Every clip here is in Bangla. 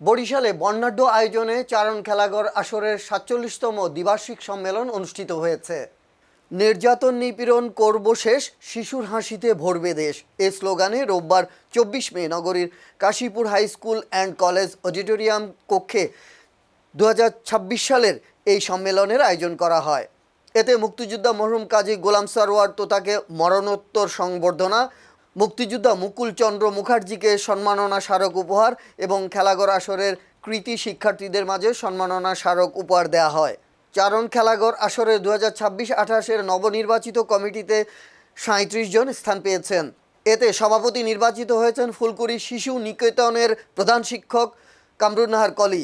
বরিশালে বর্ণাঢ্য আয়োজনে চারণ খেলাঘর আসরের ৪৭তম দ্বিবার্ষিক সম্মেলন অনুষ্ঠিত হয়েছে। নির্যাতন নিপীড়ন করব শেষ, শিশুর হাসিতে ভরবে দেশ এ স্লোগানে রোববার ২৪ মে নগরীর Kashipur high school and college auditorium কক্ষে ২০২৬ সালের এই সম্মেলনের আয়োজন করা হয়। এতে মুক্তিযোদ্ধা মরহুম কাজী গোলাম সারোয়ার তোতাকে মরণোত্তর সংবর্ধনা, মুক্তিযোদ্ধা মুকুল চন্দ্র মুখার্জিকে সম্মাননা স্মারক উপহার এবং খেলাঘর আসরের কৃতি শিক্ষার্থীদের মাঝে সম্মাননা স্মারক উপহার দেওয়া হয়। চারণ খেলাঘর আসরের 2026-28 নবনির্বাচিত কমিটিতে 37 জন স্থান পেয়েছেন। এতে সভাপতি নির্বাচিত হয়েছেন ফুলকুড়ি শিশু নিকেতনের প্রধান শিক্ষক কামরুন্নাহার কলি,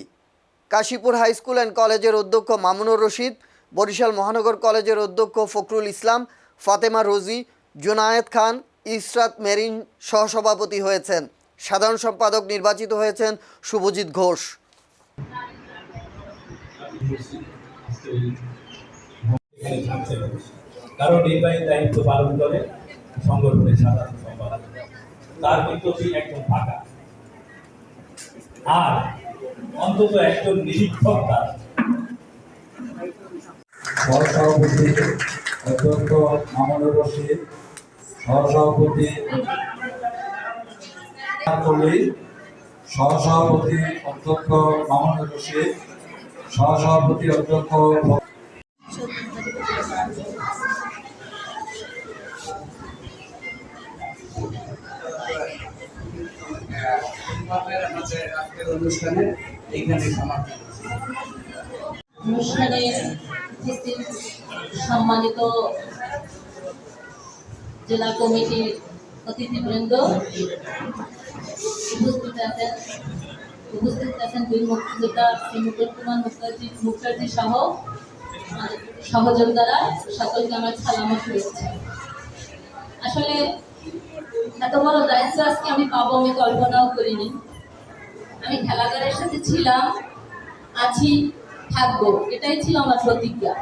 কাশীপুর হাই স্কুল অ্যান্ড কলেজের অধ্যক্ষ মামুনুর রশিদ, বরিশাল মহানগর কলেজের অধ্যক্ষ ফখরুল ইসলাম, ফাতেমা রোজি, জুনায়েদ খান, ইসরাত মেরিন সহসভাপতি হয়েছেন। সাধারণ সম্পাদক নির্বাচিত হয়েছেন শুভজিৎ ঘোষ। কারণ নির্বাহী দায়িত্ব পালন করে সংগঠনের সাধারণ সম্পাদক, তার বিজ্ঞপ্তি একদম ফাঁকা, আর অন্তত একজন নিরীক্ষক তার সহসভাপতি অধ্যক্ষ মামুনুর রশিদ, সহসভাপতি সহসভাপতি অধ্যক্ষ মামুনুর রশিদ, সহসভাপতি অধ্যক্ষ অনুষ্ঠানে সম্মানিত জেলা কমিটির অতিথিবৃন্দ, উপস্থিত আছেন দুই মুক্তিযোদ্ধা মুকুল কুমার মুখার্জি সহ সহযোদ্ধারা, সকলকে আমার সালাম ও শুভেচ্ছা। আসলে এত বড় দায়িত্ব আজকে আমি পাবো আমি কল্পনাও করিনি। আমি খেলাঘরের সাথে ছিলাম, আছি, থাকবো, এটাই ছিল আমার প্রতিজ্ঞা।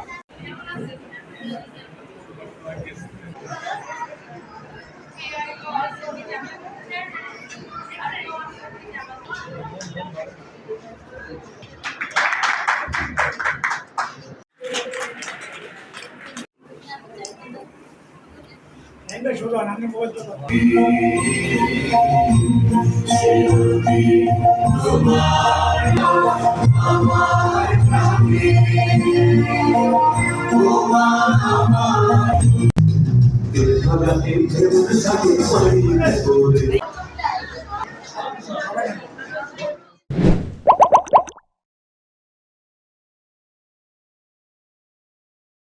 আমার